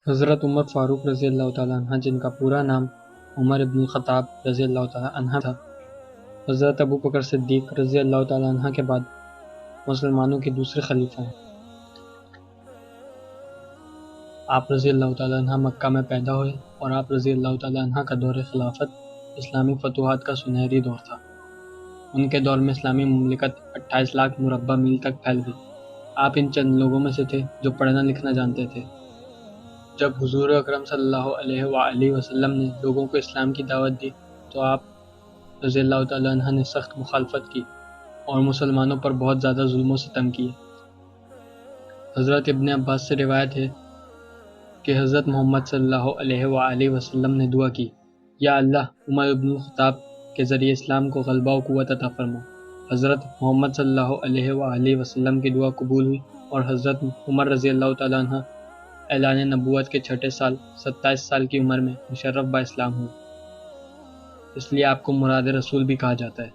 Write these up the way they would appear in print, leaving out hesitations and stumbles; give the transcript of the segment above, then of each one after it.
حضرت عمر فاروق رضی اللہ تعالیٰ عنہ، جن کا پورا نام عمر ابن الخطاب رضی اللہ تعالیٰ عنہ تھا، حضرت ابو بکر صدیق رضی اللہ تعالیٰ عنہ کے بعد مسلمانوں کے دوسرے خلیفہ ہیں۔ آپ رضی اللہ تعالیٰ عنہ مکہ میں پیدا ہوئے اور آپ رضی اللہ تعالیٰ عنہ کا دور خلافت اسلامی فتوحات کا سنہری دور تھا۔ ان کے دور میں اسلامی مملکت 28 لاکھ مربع میل تک پھیل گئی۔ آپ ان چند لوگوں میں سے تھے جو پڑھنا لکھنا جانتے تھے۔ جب حضور اکرم صلی اللہ علیہ وآلہ وسلم نے لوگوں کو اسلام کی دعوت دی تو آپ رضی اللہ تعالیٰ عنہ نے سخت مخالفت کی اور مسلمانوں پر بہت زیادہ ظلم و ستم کیے۔ حضرت ابن عباس سے روایت ہے کہ حضرت محمد صلی اللہ علیہ وآلہ وسلم نے دعا کی، یا اللہ، عمر ابن الخطاب کے ذریعے اسلام کو غلبہ و قوت عطا فرما۔ حضرت محمد صلی اللہ علیہ وآلہ وسلم کی دعا قبول ہوئی اور حضرت عمر رضی اللہ تعالیٰ عنہ اعلان نبوت کے چھٹے سال 27 سال کی عمر میں مشرف با اسلام ہوئے۔ اس لیے آپ کو مراد رسول بھی کہا جاتا ہے۔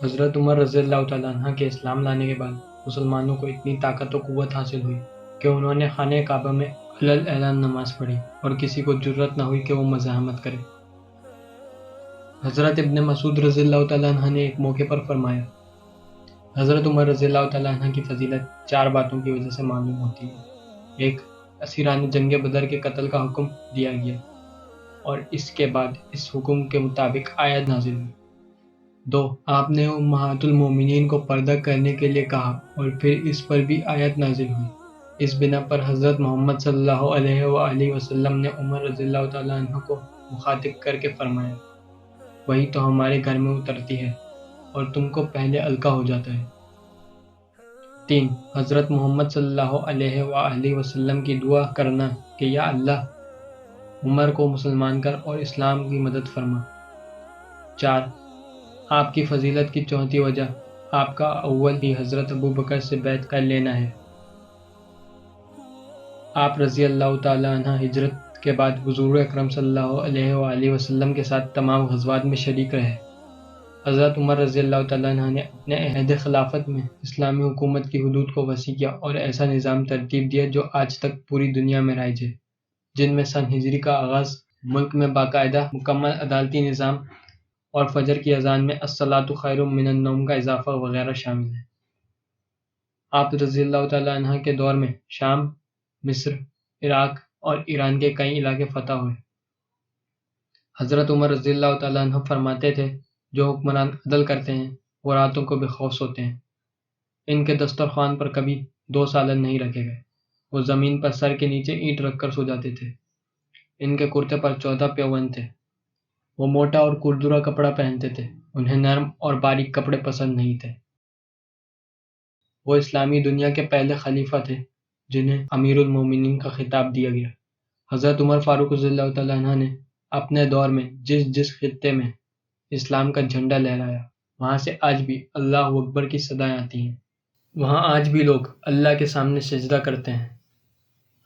حضرت عمر رضی اللہ تعالیٰ عنہ کے اسلام لانے کے بعد مسلمانوں کو اتنی طاقت و قوت حاصل ہوئی کہ انہوں نے خانہ کعبہ میں علل اعلان نماز پڑھی اور کسی کو جرأت نہ ہوئی کہ وہ مزاحمت کرے۔ حضرت ابن مسعود رضی اللہ تعالیٰ عنہ نے ایک موقع پر فرمایا، حضرت عمر رضی اللہ تعالیٰ عنہ کی فضیلت 4 باتوں کی وجہ سے معلوم ہوتی ہے۔ 1، اسیران جنگ بدر کے قتل کا حکم دیا گیا اور اس کے بعد اس حکم کے مطابق آیت نازل ہوئی۔ 2، آپ نے امہات المومنین کو پردہ کرنے کے لیے کہا اور پھر اس پر بھی آیت نازل ہوئی۔ اس بنا پر حضرت محمد صلی اللہ علیہ وآلہ وسلم نے عمر رضی اللہ تعالیٰ عنہ کو مخاطب کر کے فرمایا، وہی تو ہمارے گھر میں اترتی ہے اور تم کو پہلے القا ہو جاتا ہے۔ 3، حضرت محمد صلی اللہ علیہ وآلہ وسلم کی دعا کرنا کہ یا اللہ، عمر کو مسلمان کر اور اسلام کی مدد فرما۔ 4، آپ کی فضیلت کی چوتھی وجہ آپ کا اول ہی حضرت ابو بکر سے بیعت کر لینا ہے۔ آپ رضی اللہ تعالیٰ عنہ ہجرت کے بعد حضور اکرم صلی اللہ علیہ وآلہ وسلم کے ساتھ تمام غزوات میں شریک رہے۔ حضرت عمر رضی اللہ تعالیٰ عنہ نے اپنے عہد خلافت میں اسلامی حکومت کی حدود کو وسیع کیا اور ایسا نظام ترتیب دیا جو آج تک پوری دنیا میں رائج ہے، جن میں سن ہجری کا آغاز، ملک میں باقاعدہ مکمل عدالتی نظام اور فجر کی اذان میں الصلاۃ خیر من النوم کا اضافہ وغیرہ شامل ہے۔ آپ رضی اللہ تعالیٰ عنہ کے دور میں شام، مصر، عراق اور ایران کے کئی علاقے فتح ہوئے۔ حضرت عمر رضی اللہ تعالیٰ عنہ فرماتے تھے، جو حکمران عدل کرتے ہیں وہ راتوں کو بے خوف سوتے ہیں۔ ان کے دسترخوان پر کبھی 2 سالن نہیں رکھے گئے، وہ زمین پر سر کے نیچے اینٹ رکھ کر سو جاتے تھے۔ ان کے کرتے پر 14 پیون تھے۔ وہ موٹا اور کردرا کپڑا پہنتے تھے، انہیں نرم اور باریک کپڑے پسند نہیں تھے۔ وہ اسلامی دنیا کے پہلے خلیفہ تھے جنہیں امیر المومنین کا خطاب دیا گیا۔ حضرت عمر فاروق رضی اللہ تعالیٰ عنہ نے اپنے دور میں جس خطے میں اسلام کا جھنڈا لہرایا، وہاں سے آج بھی اللہ اکبر کی صدائیں آتی ہیں۔ وہاں آج بھی لوگ اللہ کے سامنے سجدہ کرتے ہیں۔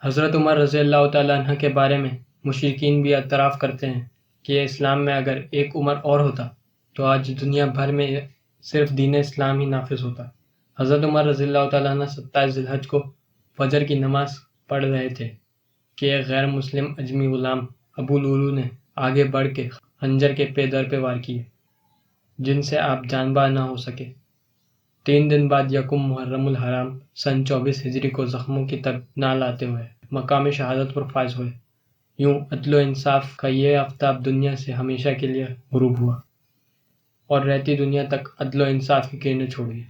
حضرت عمر رضی اللہ تعالیٰ عنہ کے بارے میں مشرکین بھی اعتراف کرتے ہیں کہ اسلام میں اگر ایک عمر اور ہوتا تو آج دنیا بھر میں صرف دین اسلام ہی نافذ ہوتا۔ حضرت عمر رضی اللہ تعالیٰ عنہ 27 ذی الحج کو فجر کی نماز پڑھ رہے تھے کہ ایک غیر مسلم اجمی غلام ابو لولو نے آگے بڑھ کے خنجر کے پے در پہ وار کیے، جن سے آپ جان بحق نہ ہو سکے۔ 3 دن بعد یکم محرم الحرام سن 24 ہجری کو زخموں کی طرف نہ لاتے ہوئے مقام شہادت پر فائز ہوئے۔ یوں عدل و انصاف کا یہ آفتاب دنیا سے ہمیشہ کے لیے غروب ہوا اور رہتی دنیا تک عدل و انصاف کی کرنیں چھوڑ گئی۔